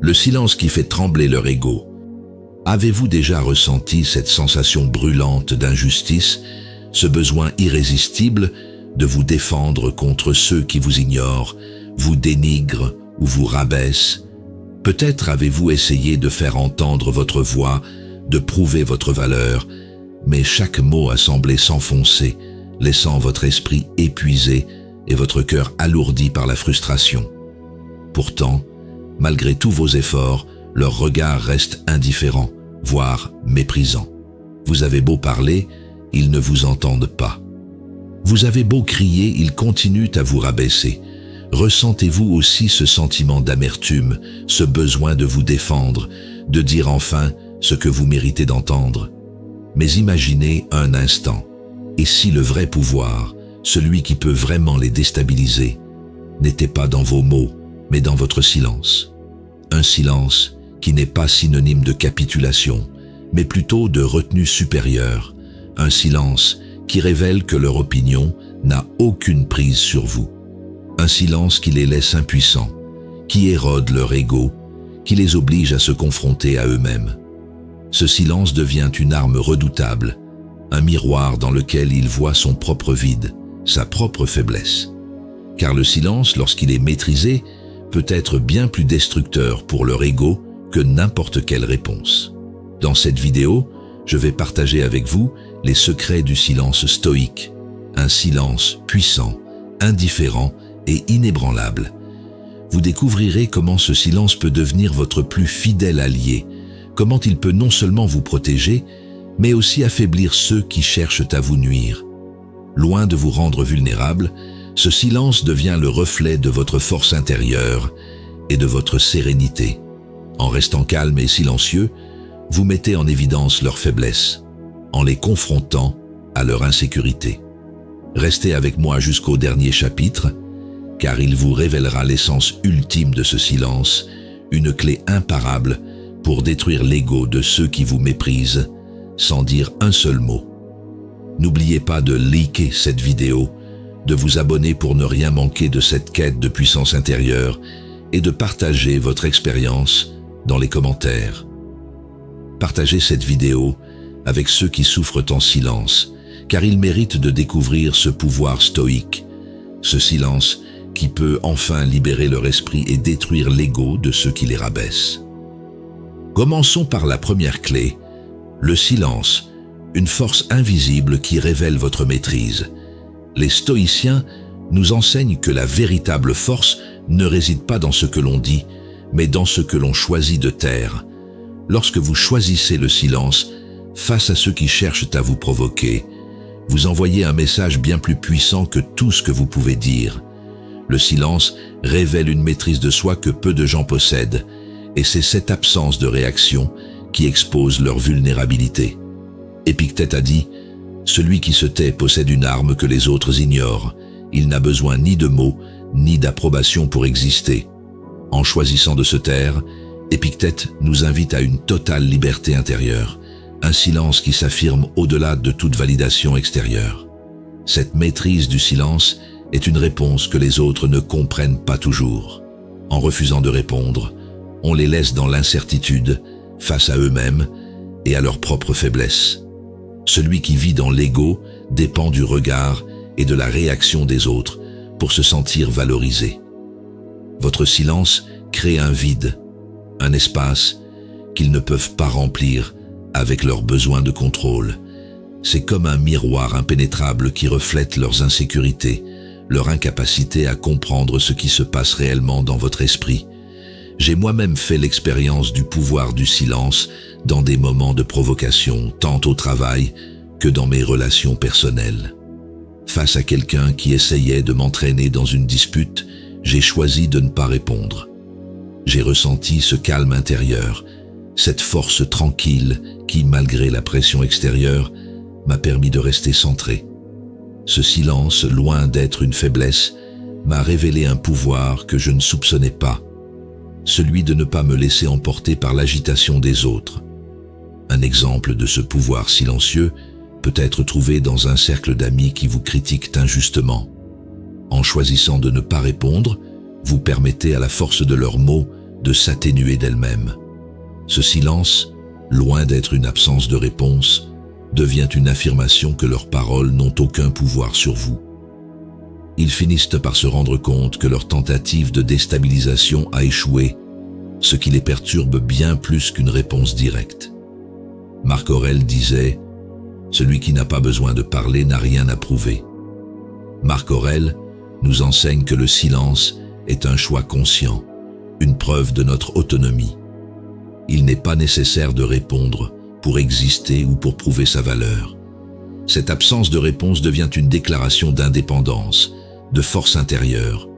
le silence qui fait trembler leur ego. Avez-vous déjà ressenti cette sensation brûlante d'injustice, ce besoin irrésistible de vous défendre contre ceux qui vous ignorent, vous dénigrent ou vous rabaissent? Peut-être avez-vous essayé de faire entendre votre voix, de prouver votre valeur, mais chaque mot a semblé s'enfoncer, laissant votre esprit épuisé et votre cœur alourdi par la frustration. Pourtant, malgré tous vos efforts, leur regard reste indifférent, voire méprisant. Vous avez beau parler, ils ne vous entendent pas. Vous avez beau crier, ils continuent à vous rabaisser. Ressentez-vous aussi ce sentiment d'amertume, ce besoin de vous défendre, de dire enfin ce que vous méritez d'entendre? Mais imaginez un instant, et si le vrai pouvoir, celui qui peut vraiment les déstabiliser, n'était pas dans vos mots, mais dans votre silence? Un silence qui n'est pas synonyme de capitulation, mais plutôt de retenue supérieure. Un silence qui révèle que leur opinion n'a aucune prise sur vous. Un silence qui les laisse impuissants, qui érode leur ego, qui les oblige à se confronter à eux-mêmes. Ce silence devient une arme redoutable, un miroir dans lequel ils voient son propre vide, sa propre faiblesse. Car le silence, lorsqu'il est maîtrisé, peut être bien plus destructeur pour leur ego que n'importe quelle réponse. Dans cette vidéo, je vais partager avec vous les secrets du silence stoïque, un silence puissant, indifférent et inébranlable. Vous découvrirez comment ce silence peut devenir votre plus fidèle allié, comment il peut non seulement vous protéger, mais aussi affaiblir ceux qui cherchent à vous nuire. Loin de vous rendre vulnérable, ce silence devient le reflet de votre force intérieure et de votre sérénité. En restant calme et silencieux, vous mettez en évidence leurs faiblesses, en les confrontant à leur insécurité. Restez avec moi jusqu'au dernier chapitre, car il vous révélera l'essence ultime de ce silence, une clé imparable pour détruire l'ego de ceux qui vous méprisent, sans dire un seul mot. N'oubliez pas de liker cette vidéo, de vous abonner pour ne rien manquer de cette quête de puissance intérieure et de partager votre expérience dans les commentaires. Partagez cette vidéo avec ceux qui souffrent en silence, car ils méritent de découvrir ce pouvoir stoïque, ce silence qui peut enfin libérer leur esprit et détruire l'ego de ceux qui les rabaissent. Commençons par la première clé, le silence, une force invisible qui révèle votre maîtrise. Les stoïciens nous enseignent que la véritable force ne réside pas dans ce que l'on dit, mais dans ce que l'on choisit de taire. Lorsque vous choisissez le silence, face à ceux qui cherchent à vous provoquer, vous envoyez un message bien plus puissant que tout ce que vous pouvez dire. Le silence révèle une maîtrise de soi que peu de gens possèdent, et c'est cette absence de réaction qui expose leur vulnérabilité. Épictète a dit « Celui qui se tait possède une arme que les autres ignorent. Il n'a besoin ni de mots, ni d'approbation pour exister. » En choisissant de se taire, Épictète nous invite à une totale liberté intérieure, un silence qui s'affirme au-delà de toute validation extérieure. Cette maîtrise du silence est une réponse que les autres ne comprennent pas toujours. En refusant de répondre, on les laisse dans l'incertitude, face à eux-mêmes et à leurs propres faiblesses. Celui qui vit dans l'ego dépend du regard et de la réaction des autres pour se sentir valorisé. Votre silence crée un vide, un espace qu'ils ne peuvent pas remplir avec leurs besoins de contrôle. C'est comme un miroir impénétrable qui reflète leurs insécurités, leur incapacité à comprendre ce qui se passe réellement dans votre esprit. J'ai moi-même fait l'expérience du pouvoir du silence dans des moments de provocation, tant au travail que dans mes relations personnelles. Face à quelqu'un qui essayait de m'entraîner dans une dispute, j'ai choisi de ne pas répondre. J'ai ressenti ce calme intérieur, cette force tranquille qui, malgré la pression extérieure, m'a permis de rester centré. Ce silence, loin d'être une faiblesse, m'a révélé un pouvoir que je ne soupçonnais pas, celui de ne pas me laisser emporter par l'agitation des autres. Un exemple de ce pouvoir silencieux peut être trouvé dans un cercle d'amis qui vous critiquent injustement. En choisissant de ne pas répondre, vous permettez à la force de leurs mots de s'atténuer d'elles-mêmes. Ce silence, loin d'être une absence de réponse, devient une affirmation que leurs paroles n'ont aucun pouvoir sur vous. Ils finissent par se rendre compte que leur tentative de déstabilisation a échoué, ce qui les perturbe bien plus qu'une réponse directe. Marc Aurèle disait « Celui qui n'a pas besoin de parler n'a rien à prouver ». Marc Aurèle nous enseigne que le silence est un choix conscient, une preuve de notre autonomie. Il n'est pas nécessaire de répondre pour exister ou pour prouver sa valeur. Cette absence de réponse devient une déclaration d'indépendance, de force intérieure.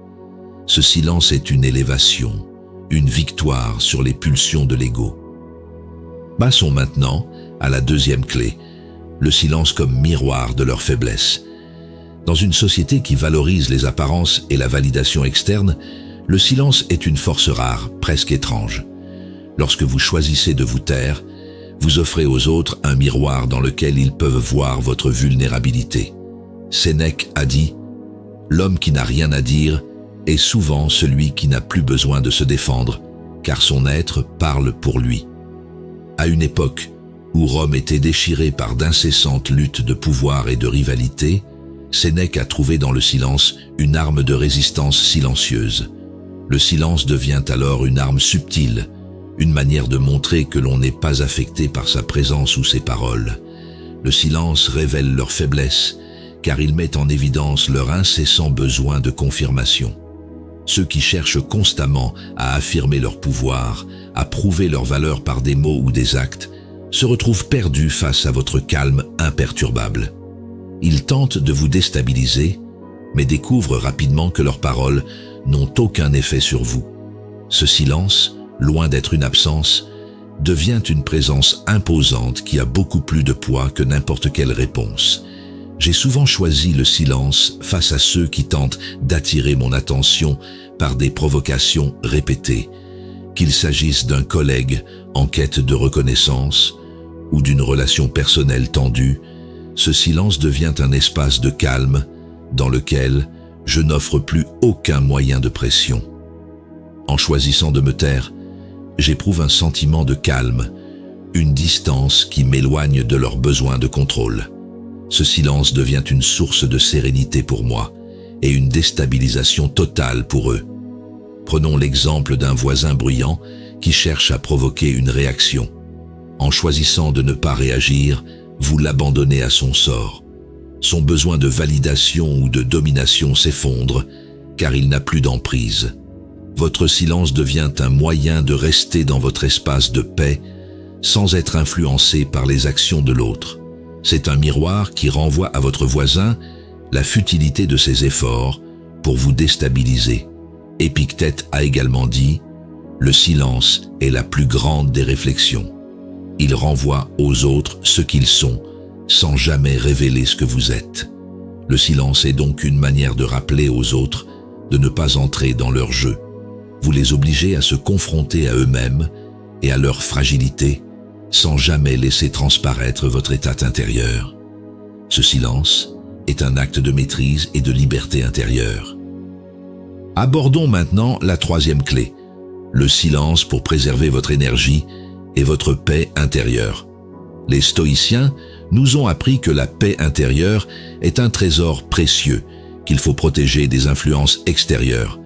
Ce silence est une élévation, une victoire sur les pulsions de l'ego. Passons maintenant à la deuxième clé, le silence comme miroir de leur faiblesse. Dans une société qui valorise les apparences et la validation externe, le silence est une force rare, presque étrange. Lorsque vous choisissez de vous taire, vous offrez aux autres un miroir dans lequel ils peuvent voir votre vulnérabilité. Sénèque a dit « L'homme qui n'a rien à dire est souvent celui qui n'a plus besoin de se défendre, car son être parle pour lui. » À une époque où Rome était déchirée par d'incessantes luttes de pouvoir et de rivalité, Sénèque a trouvé dans le silence une arme de résistance silencieuse. Le silence devient alors une arme subtile, une manière de montrer que l'on n'est pas affecté par sa présence ou ses paroles. Le silence révèle leur faiblesse, car il met en évidence leur incessant besoin de confirmation. Ceux qui cherchent constamment à affirmer leur pouvoir, à prouver leur valeur par des mots ou des actes, se retrouvent perdus face à votre calme imperturbable. Ils tentent de vous déstabiliser, mais découvrent rapidement que leurs paroles n'ont aucun effet sur vous. Ce silence, loin d'être une absence, devient une présence imposante qui a beaucoup plus de poids que n'importe quelle réponse. J'ai souvent choisi le silence face à ceux qui tentent d'attirer mon attention par des provocations répétées, qu'il s'agisse d'un collègue en quête de reconnaissance ou d'une relation personnelle tendue. Ce silence devient un espace de calme dans lequel je n'offre plus aucun moyen de pression. En choisissant de me taire, j'éprouve un sentiment de calme, une distance qui m'éloigne de leur besoin de contrôle. Ce silence devient une source de sérénité pour moi et une déstabilisation totale pour eux. Prenons l'exemple d'un voisin bruyant qui cherche à provoquer une réaction. En choisissant de ne pas réagir, vous l'abandonnez à son sort. Son besoin de validation ou de domination s'effondre car il n'a plus d'emprise. Votre silence devient un moyen de rester dans votre espace de paix sans être influencé par les actions de l'autre. C'est un miroir qui renvoie à votre voisin la futilité de ses efforts pour vous déstabiliser. Épictète a également dit « Le silence est la plus grande des réflexions. Il renvoie aux autres ce qu'ils sont, sans jamais révéler ce que vous êtes. » Le silence est donc une manière de rappeler aux autres de ne pas entrer dans leur jeu. Vous les obligez à se confronter à eux-mêmes et à leur fragilité, sans jamais laisser transparaître votre état intérieur. Ce silence est un acte de maîtrise et de liberté intérieure. Abordons maintenant la troisième clé, le silence pour préserver votre énergie et votre paix intérieure. Les stoïciens nous ont appris que la paix intérieure est un trésor précieux qu'il faut protéger des influences extérieures.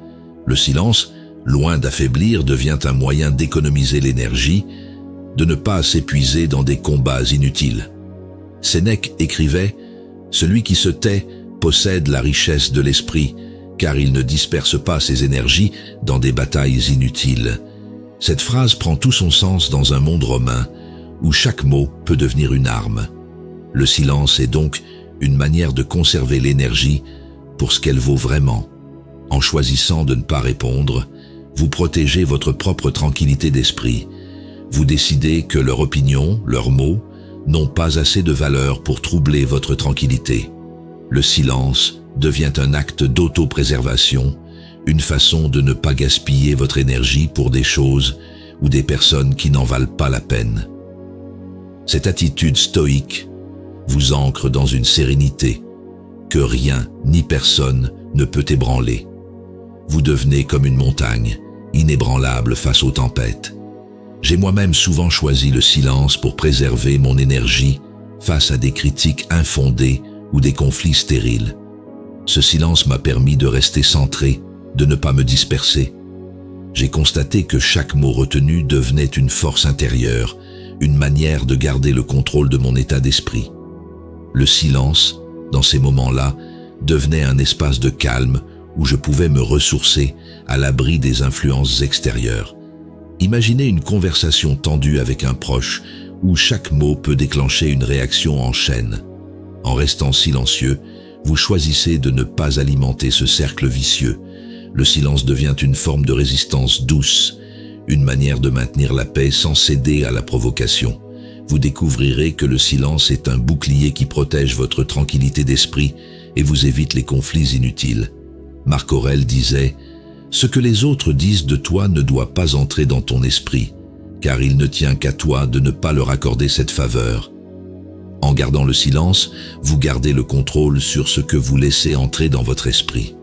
Le silence, loin d'affaiblir, devient un moyen d'économiser l'énergie, de ne pas s'épuiser dans des combats inutiles. Sénèque écrivait « Celui qui se tait possède la richesse de l'esprit, car il ne disperse pas ses énergies dans des batailles inutiles. » Cette phrase prend tout son sens dans un monde romain où chaque mot peut devenir une arme. Le silence est donc une manière de conserver l'énergie pour ce qu'elle vaut vraiment. En choisissant de ne pas répondre, vous protégez votre propre tranquillité d'esprit. Vous décidez que leur opinion, leurs mots, n'ont pas assez de valeur pour troubler votre tranquillité. Le silence devient un acte d'auto-préservation, une façon de ne pas gaspiller votre énergie pour des choses ou des personnes qui n'en valent pas la peine. Cette attitude stoïque vous ancre dans une sérénité que rien ni personne ne peut ébranler. Vous devenez comme une montagne, inébranlable face aux tempêtes. J'ai moi-même souvent choisi le silence pour préserver mon énergie face à des critiques infondées ou des conflits stériles. Ce silence m'a permis de rester centré, de ne pas me disperser. J'ai constaté que chaque mot retenu devenait une force intérieure, une manière de garder le contrôle de mon état d'esprit. Le silence, dans ces moments-là, devenait un espace de calme où je pouvais me ressourcer à l'abri des influences extérieures. Imaginez une conversation tendue avec un proche où chaque mot peut déclencher une réaction en chaîne. En restant silencieux, vous choisissez de ne pas alimenter ce cercle vicieux. Le silence devient une forme de résistance douce, une manière de maintenir la paix sans céder à la provocation. Vous découvrirez que le silence est un bouclier qui protège votre tranquillité d'esprit et vous évite les conflits inutiles. Marc Aurèle disait « Ce que les autres disent de toi ne doit pas entrer dans ton esprit, car il ne tient qu'à toi de ne pas leur accorder cette faveur. » En gardant le silence, vous gardez le contrôle sur ce que vous laissez entrer dans votre esprit.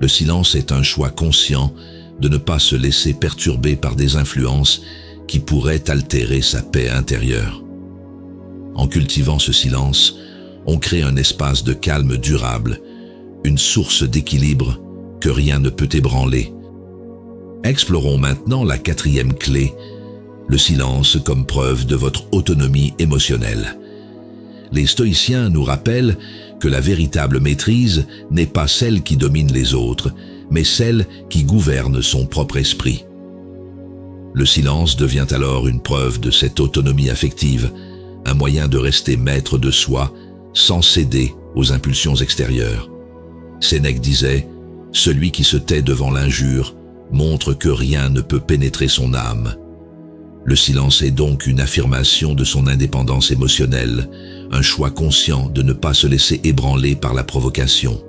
Le silence est un choix conscient de ne pas se laisser perturber par des influences qui pourraient altérer sa paix intérieure. En cultivant ce silence, on crée un espace de calme durable, une source d'équilibre que rien ne peut ébranler. Explorons maintenant la 4e clé, le silence comme preuve de votre autonomie émotionnelle. Les stoïciens nous rappellent que la véritable maîtrise n'est pas celle qui domine les autres, mais celle qui gouverne son propre esprit. Le silence devient alors une preuve de cette autonomie affective, un moyen de rester maître de soi sans céder aux impulsions extérieures. Sénèque disait « Celui qui se tait devant l'injure montre que rien ne peut pénétrer son âme ». Le silence est donc une affirmation de son indépendance émotionnelle, un choix conscient de ne pas se laisser ébranler par la provocation.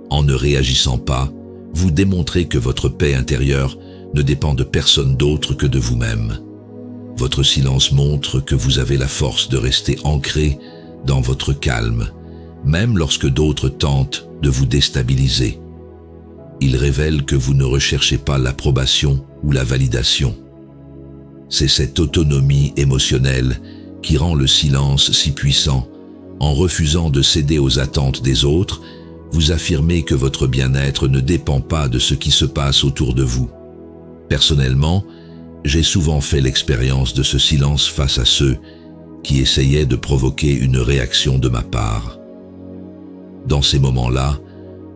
En ne réagissant pas, vous démontrez que votre paix intérieure ne dépend de personne d'autre que de vous-même. Votre silence montre que vous avez la force de rester ancré dans votre calme, même lorsque d'autres tentent de vous déstabiliser. Il révèle que vous ne recherchez pas l'approbation ou la validation. C'est cette autonomie émotionnelle qui rend le silence si puissant. En refusant de céder aux attentes des autres, vous affirmez que votre bien-être ne dépend pas de ce qui se passe autour de vous. Personnellement, j'ai souvent fait l'expérience de ce silence face à ceux qui essayaient de provoquer une réaction de ma part. Dans ces moments-là,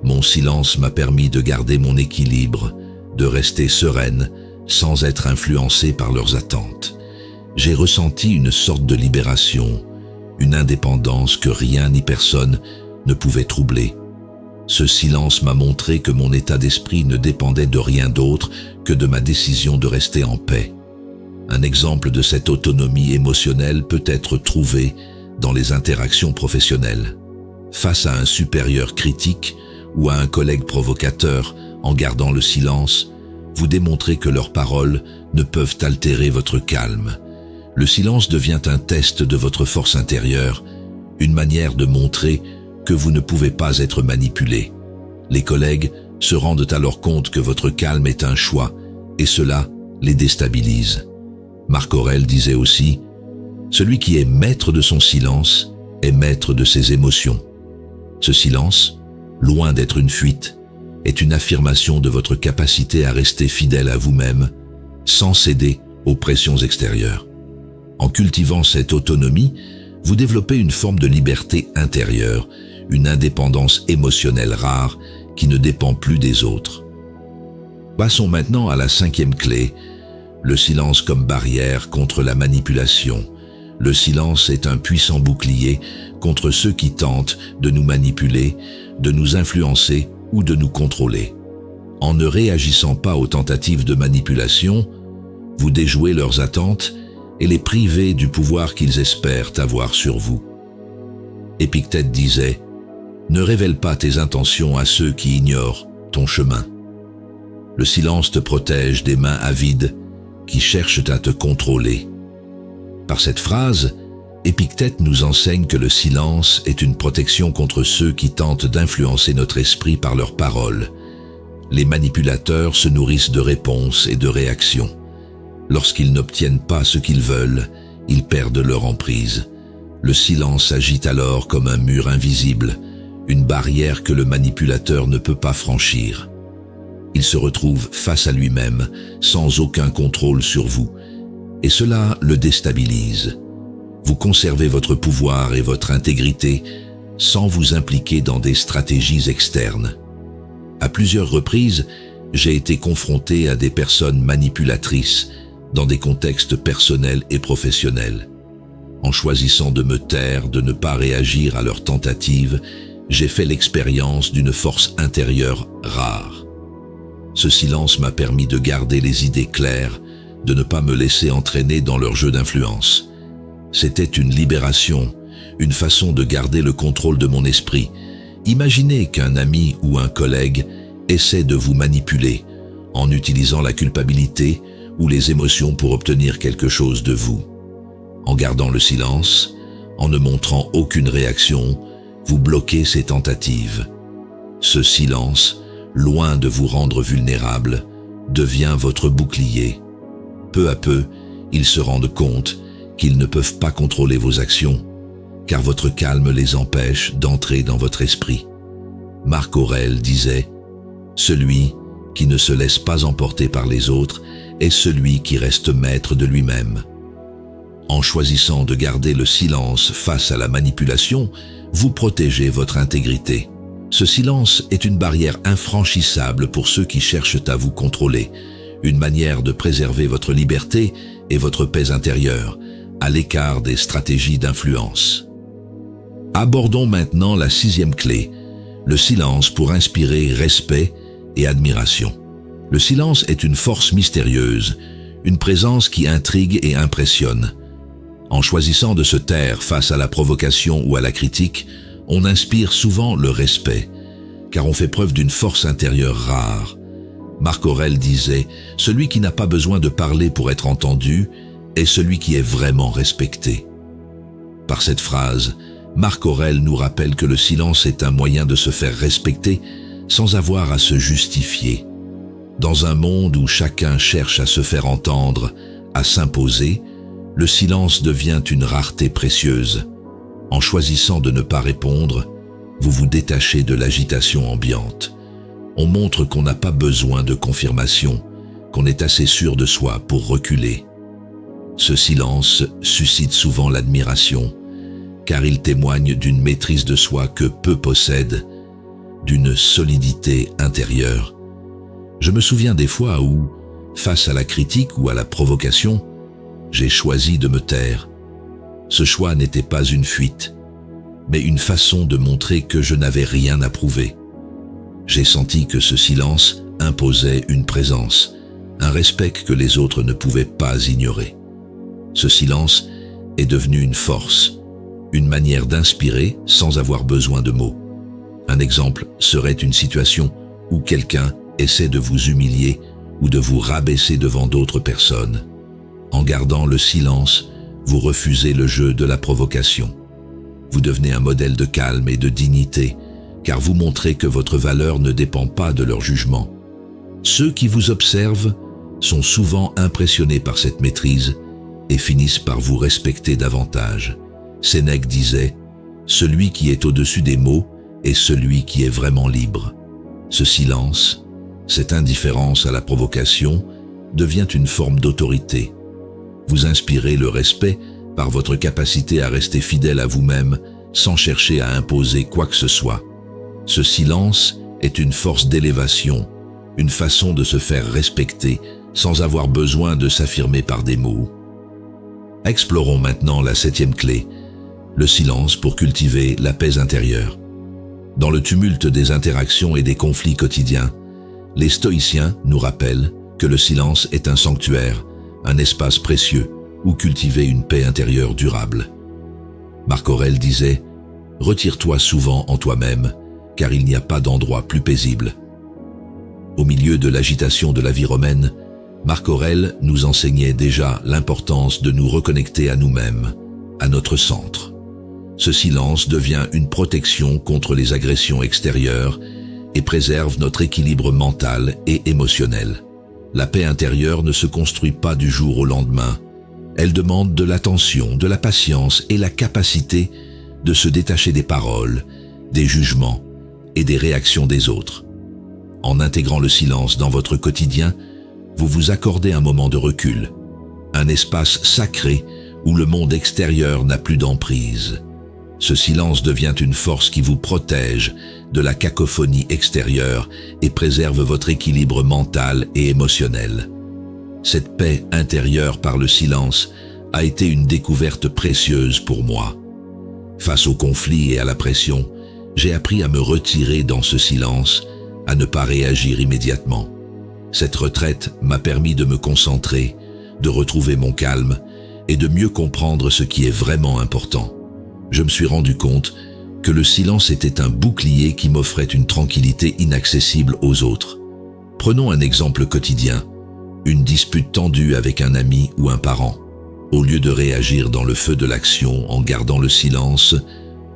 mon silence m'a permis de garder mon équilibre, de rester sereine, sans être influencée par leurs attentes. J'ai ressenti une sorte de libération, une indépendance que rien ni personne ne pouvait troubler. Ce silence m'a montré que mon état d'esprit ne dépendait de rien d'autre que de ma décision de rester en paix. Un exemple de cette autonomie émotionnelle peut être trouvé dans les interactions professionnelles. Face à un supérieur critique ou à un collègue provocateur, en gardant le silence, vous démontrez que leurs paroles ne peuvent altérer votre calme. Le silence devient un test de votre force intérieure, une manière de montrer que vous ne pouvez pas être manipulé. Les collègues se rendent alors compte que votre calme est un choix, et cela les déstabilise. Marc Aurèle disait aussi « Celui qui est maître de son silence est maître de ses émotions ». Ce silence, loin d'être une fuite, est une affirmation de votre capacité à rester fidèle à vous-même, sans céder aux pressions extérieures. En cultivant cette autonomie, vous développez une forme de liberté intérieure, une indépendance émotionnelle rare qui ne dépend plus des autres. Passons maintenant à la 5e clé, le silence comme barrière contre la manipulation. Le silence est un puissant bouclier contre ceux qui tentent de nous manipuler, de nous influencer ou de nous contrôler. En ne réagissant pas aux tentatives de manipulation, vous déjouez leurs attentes et les privez du pouvoir qu'ils espèrent avoir sur vous. Épictète disait « Ne révèle pas tes intentions à ceux qui ignorent ton chemin ». Le silence te protège des mains avides qui cherchent à te contrôler. Par cette phrase, Épictète nous enseigne que le silence est une protection contre ceux qui tentent d'influencer notre esprit par leurs paroles. Les manipulateurs se nourrissent de réponses et de réactions. Lorsqu'ils n'obtiennent pas ce qu'ils veulent, ils perdent leur emprise. Le silence agit alors comme un mur invisible, une barrière que le manipulateur ne peut pas franchir. Il se retrouve face à lui-même, sans aucun contrôle sur vous, et cela le déstabilise. Vous conservez votre pouvoir et votre intégrité sans vous impliquer dans des stratégies externes. À plusieurs reprises, j'ai été confronté à des personnes manipulatrices dans des contextes personnels et professionnels. En choisissant de me taire, de ne pas réagir à leurs tentatives, j'ai fait l'expérience d'une force intérieure rare. Ce silence m'a permis de garder les idées claires, de ne pas me laisser entraîner dans leur jeu d'influence. C'était une libération, une façon de garder le contrôle de mon esprit. Imaginez qu'un ami ou un collègue essaie de vous manipuler en utilisant la culpabilité ou les émotions pour obtenir quelque chose de vous. En gardant le silence, en ne montrant aucune réaction, vous bloquez ces tentatives. Ce silence, loin de vous rendre vulnérable, devient votre bouclier. Peu à peu, ils se rendent compte qu'ils ne peuvent pas contrôler vos actions, car votre calme les empêche d'entrer dans votre esprit. Marc Aurèle disait « Celui qui ne se laisse pas emporter par les autres est celui qui reste maître de lui-même. » En choisissant de garder le silence face à la manipulation, vous protégez votre intégrité. Ce silence est une barrière infranchissable pour ceux qui cherchent à vous contrôler, une manière de préserver votre liberté et votre paix intérieure, à l'écart des stratégies d'influence. Abordons maintenant la 6e clé, le silence pour inspirer respect et admiration. Le silence est une force mystérieuse, une présence qui intrigue et impressionne. En choisissant de se taire face à la provocation ou à la critique, on inspire souvent le respect, car on fait preuve d'une force intérieure rare. Marc Aurèle disait « Celui qui n'a pas besoin de parler pour être entendu est celui qui est vraiment respecté ». Par cette phrase, Marc Aurèle nous rappelle que le silence est un moyen de se faire respecter sans avoir à se justifier. Dans un monde où chacun cherche à se faire entendre, à s'imposer, le silence devient une rareté précieuse. En choisissant de ne pas répondre, vous vous détachez de l'agitation ambiante. On montre qu'on n'a pas besoin de confirmation, qu'on est assez sûr de soi pour reculer. Ce silence suscite souvent l'admiration, car il témoigne d'une maîtrise de soi que peu possèdent, d'une solidité intérieure. Je me souviens des fois où, face à la critique ou à la provocation, j'ai choisi de me taire. Ce choix n'était pas une fuite, mais une façon de montrer que je n'avais rien à prouver. J'ai senti que ce silence imposait une présence, un respect que les autres ne pouvaient pas ignorer. Ce silence est devenu une force, une manière d'inspirer sans avoir besoin de mots. Un exemple serait une situation où quelqu'un essaie de vous humilier ou de vous rabaisser devant d'autres personnes. En gardant le silence, vous refusez le jeu de la provocation. Vous devenez un modèle de calme et de dignité, car vous montrez que votre valeur ne dépend pas de leur jugement. Ceux qui vous observent sont souvent impressionnés par cette maîtrise et finissent par vous respecter davantage. Sénèque disait « Celui qui est au-dessus des mots est celui qui est vraiment libre ». Ce silence, cette indifférence à la provocation, devient une forme d'autorité. Vous inspirez le respect par votre capacité à rester fidèle à vous-même sans chercher à imposer quoi que ce soit. Ce silence est une force d'élévation, une façon de se faire respecter sans avoir besoin de s'affirmer par des mots. Explorons maintenant la 7e clé, le silence pour cultiver la paix intérieure. Dans le tumulte des interactions et des conflits quotidiens, les stoïciens nous rappellent que le silence est un sanctuaire, un espace précieux où cultiver une paix intérieure durable. Marc Aurèle disait « Retire-toi souvent en toi-même, car il n'y a pas d'endroit plus paisible ». Au milieu de l'agitation de la vie romaine, Marc Aurèle nous enseignait déjà l'importance de nous reconnecter à nous-mêmes, à notre centre. Ce silence devient une protection contre les agressions extérieures, et préserve notre équilibre mental et émotionnel. La paix intérieure ne se construit pas du jour au lendemain. Elle demande de l'attention, de la patience et la capacité de se détacher des paroles, des jugements et des réactions des autres. En intégrant le silence dans votre quotidien, vous vous accordez un moment de recul, un espace sacré où le monde extérieur n'a plus d'emprise. Ce silence devient une force qui vous protège de la cacophonie extérieure et préserve votre équilibre mental et émotionnel. Cette paix intérieure par le silence a été une découverte précieuse pour moi. Face aux conflits et à la pression, j'ai appris à me retirer dans ce silence, à ne pas réagir immédiatement. Cette retraite m'a permis de me concentrer, de retrouver mon calme et de mieux comprendre ce qui est vraiment important. Je me suis rendu compte que le silence était un bouclier qui m'offrait une tranquillité inaccessible aux autres. Prenons un exemple quotidien, une dispute tendue avec un ami ou un parent. Au lieu de réagir dans le feu de l'action en gardant le silence,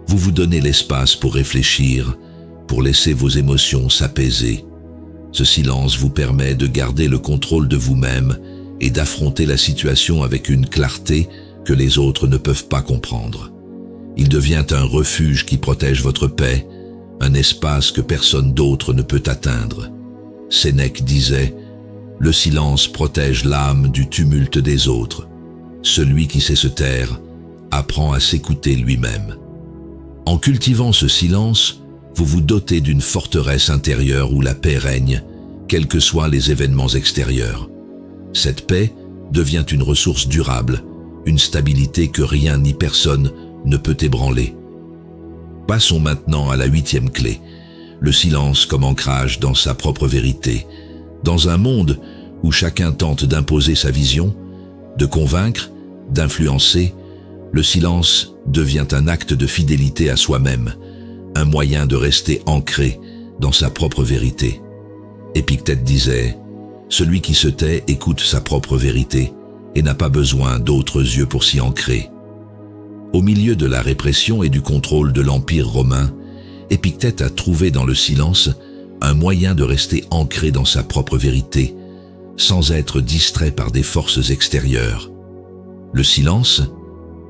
vous vous donnez l'espace pour réfléchir, pour laisser vos émotions s'apaiser. Ce silence vous permet de garder le contrôle de vous-même et d'affronter la situation avec une clarté que les autres ne peuvent pas comprendre. Il devient un refuge qui protège votre paix, un espace que personne d'autre ne peut atteindre. Sénèque disait « Le silence protège l'âme du tumulte des autres. Celui qui sait se taire apprend à s'écouter lui-même. » En cultivant ce silence, vous vous dotez d'une forteresse intérieure où la paix règne, quels que soient les événements extérieurs. Cette paix devient une ressource durable, une stabilité que rien ni personne ne peut ébranler. Passons maintenant à la 8e clé, le silence comme ancrage dans sa propre vérité. Dans un monde où chacun tente d'imposer sa vision, de convaincre, d'influencer, le silence devient un acte de fidélité à soi-même, un moyen de rester ancré dans sa propre vérité. Épictète disait « Celui qui se tait écoute sa propre vérité et n'a pas besoin d'autres yeux pour s'y ancrer. » Au milieu de la répression et du contrôle de l'Empire romain, Épictète a trouvé dans le silence un moyen de rester ancré dans sa propre vérité, sans être distrait par des forces extérieures. Le silence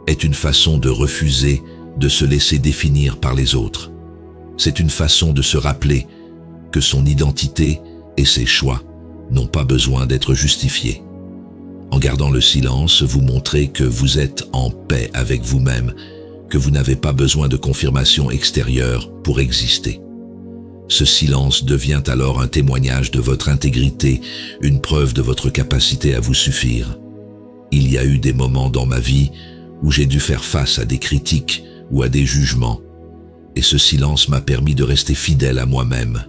est une façon de refuser de se laisser définir par les autres. C'est une façon de se rappeler que son identité et ses choix n'ont pas besoin d'être justifiés. En gardant le silence, vous montrez que vous êtes en paix avec vous-même, que vous n'avez pas besoin de confirmation extérieure pour exister. Ce silence devient alors un témoignage de votre intégrité, une preuve de votre capacité à vous suffire. Il y a eu des moments dans ma vie où j'ai dû faire face à des critiques ou à des jugements, et ce silence m'a permis de rester fidèle à moi-même.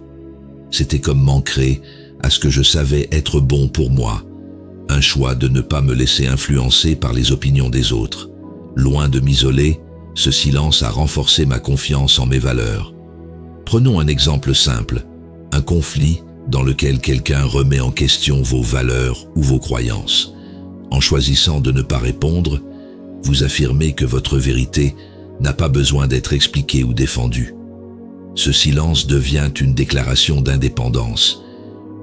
C'était comme m'ancrer à ce que je savais être bon pour moi, un choix de ne pas me laisser influencer par les opinions des autres. Loin de m'isoler, ce silence a renforcé ma confiance en mes valeurs. Prenons un exemple simple, un conflit dans lequel quelqu'un remet en question vos valeurs ou vos croyances. En choisissant de ne pas répondre, vous affirmez que votre vérité n'a pas besoin d'être expliquée ou défendue. Ce silence devient une déclaration d'indépendance,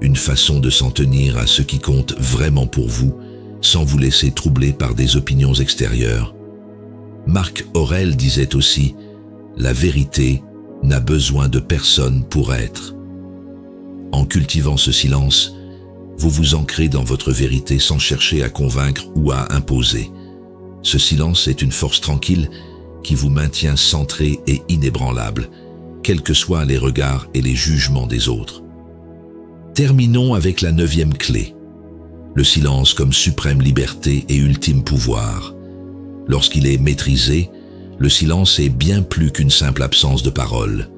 une façon de s'en tenir à ce qui compte vraiment pour vous, sans vous laisser troubler par des opinions extérieures. Marc Aurèle disait aussi « La vérité n'a besoin de personne pour être ». En cultivant ce silence, vous vous ancrez dans votre vérité sans chercher à convaincre ou à imposer. Ce silence est une force tranquille qui vous maintient centré et inébranlable, quels que soient les regards et les jugements des autres. Terminons avec la 9e clé, le silence comme suprême liberté et ultime pouvoir. Lorsqu'il est maîtrisé, le silence est bien plus qu'une simple absence de parole.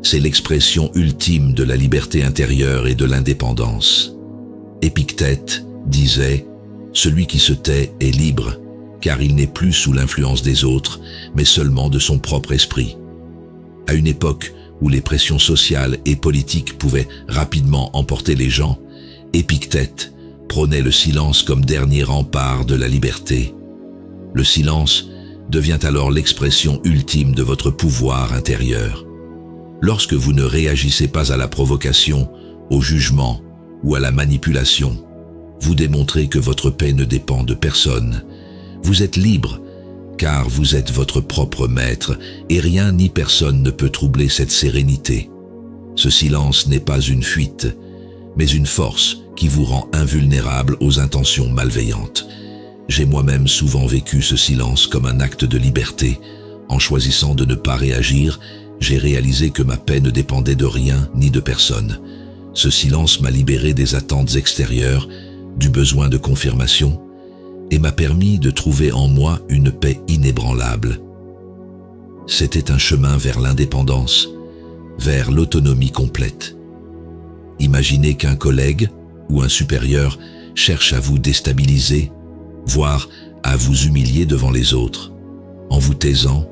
C'est l'expression ultime de la liberté intérieure et de l'indépendance. Épictète disait « Celui qui se tait est libre, car il n'est plus sous l'influence des autres, mais seulement de son propre esprit. » À une époque où les pressions sociales et politiques pouvaient rapidement emporter les gens, Épictète prônait le silence comme dernier rempart de la liberté. Le silence devient alors l'expression ultime de votre pouvoir intérieur. Lorsque vous ne réagissez pas à la provocation, au jugement ou à la manipulation, vous démontrez que votre paix ne dépend de personne. Vous êtes libre, car vous êtes votre propre maître, et rien ni personne ne peut troubler cette sérénité. Ce silence n'est pas une fuite, mais une force qui vous rend invulnérable aux intentions malveillantes. J'ai moi-même souvent vécu ce silence comme un acte de liberté. En choisissant de ne pas réagir, j'ai réalisé que ma paix ne dépendait de rien ni de personne. Ce silence m'a libéré des attentes extérieures, du besoin de confirmation, et m'a permis de trouver en moi une paix inébranlable. C'était un chemin vers l'indépendance, vers l'autonomie complète. Imaginez qu'un collègue ou un supérieur cherche à vous déstabiliser, voire à vous humilier devant les autres. En vous taisant,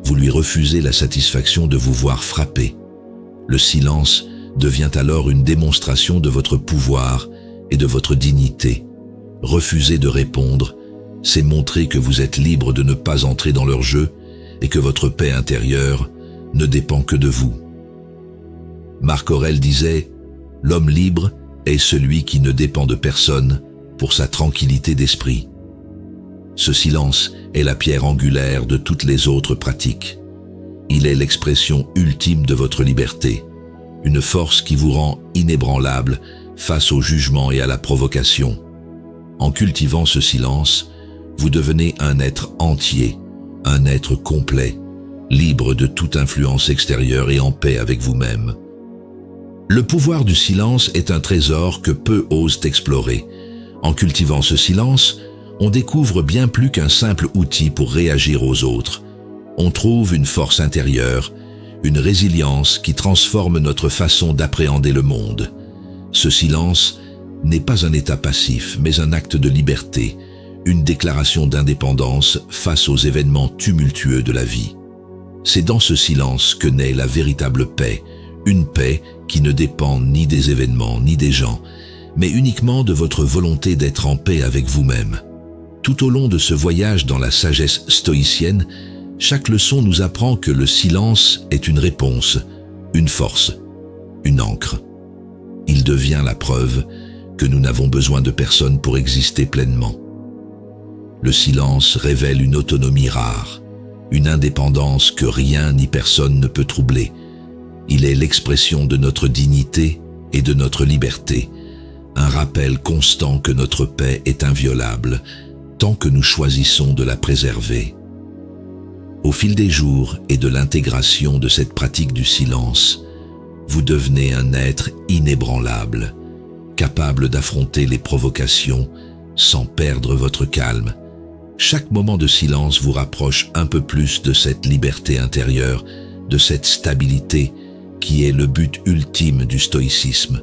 vous lui refusez la satisfaction de vous voir frapper. Le silence devient alors une démonstration de votre pouvoir et de votre dignité. Refuser de répondre, c'est montrer que vous êtes libre de ne pas entrer dans leur jeu et que votre paix intérieure ne dépend que de vous. Marc Aurèle disait « L'homme libre est celui qui ne dépend de personne pour sa tranquillité d'esprit ». Ce silence est la pierre angulaire de toutes les autres pratiques. Il est l'expression ultime de votre liberté, une force qui vous rend inébranlable face au jugement et à la provocation. En cultivant ce silence, vous devenez un être entier, un être complet, libre de toute influence extérieure et en paix avec vous-même. Le pouvoir du silence est un trésor que peu osent explorer. En cultivant ce silence, on découvre bien plus qu'un simple outil pour réagir aux autres. On trouve une force intérieure, une résilience qui transforme notre façon d'appréhender le monde. Ce silence n'est pas un état passif, mais un acte de liberté, une déclaration d'indépendance face aux événements tumultueux de la vie. C'est dans ce silence que naît la véritable paix, une paix qui ne dépend ni des événements ni des gens, mais uniquement de votre volonté d'être en paix avec vous-même. Tout au long de ce voyage dans la sagesse stoïcienne, chaque leçon nous apprend que le silence est une réponse, une force, une ancre. Il devient la preuve que nous n'avons besoin de personne pour exister pleinement. Le silence révèle une autonomie rare, une indépendance que rien ni personne ne peut troubler. Il est l'expression de notre dignité et de notre liberté, un rappel constant que notre paix est inviolable, tant que nous choisissons de la préserver. Au fil des jours et de l'intégration de cette pratique du silence, vous devenez un être inébranlable, capable d'affronter les provocations sans perdre votre calme. Chaque moment de silence vous rapproche un peu plus de cette liberté intérieure, de cette stabilité qui est le but ultime du stoïcisme.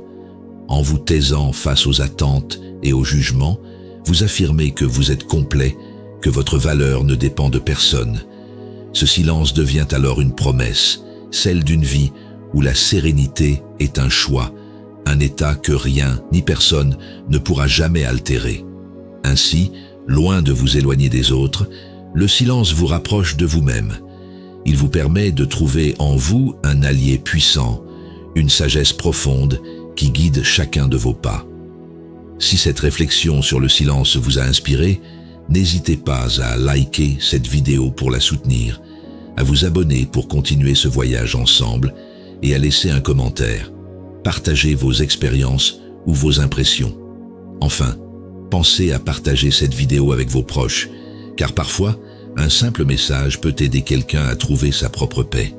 En vous taisant face aux attentes et aux jugements, vous affirmez que vous êtes complet, que votre valeur ne dépend de personne. Ce silence devient alors une promesse, celle d'une vie où la sérénité est un choix, un état que rien ni personne ne pourra jamais altérer. Ainsi, loin de vous éloigner des autres, le silence vous rapproche de vous-même. Il vous permet de trouver en vous un allié puissant, une sagesse profonde qui guide chacun de vos pas. Si cette réflexion sur le silence vous a inspiré, n'hésitez pas à liker cette vidéo pour la soutenir, à vous abonner pour continuer ce voyage ensemble et à laisser un commentaire. Partagez vos expériences ou vos impressions. Enfin, pensez à partager cette vidéo avec vos proches, car parfois, un simple message peut aider quelqu'un à trouver sa propre paix.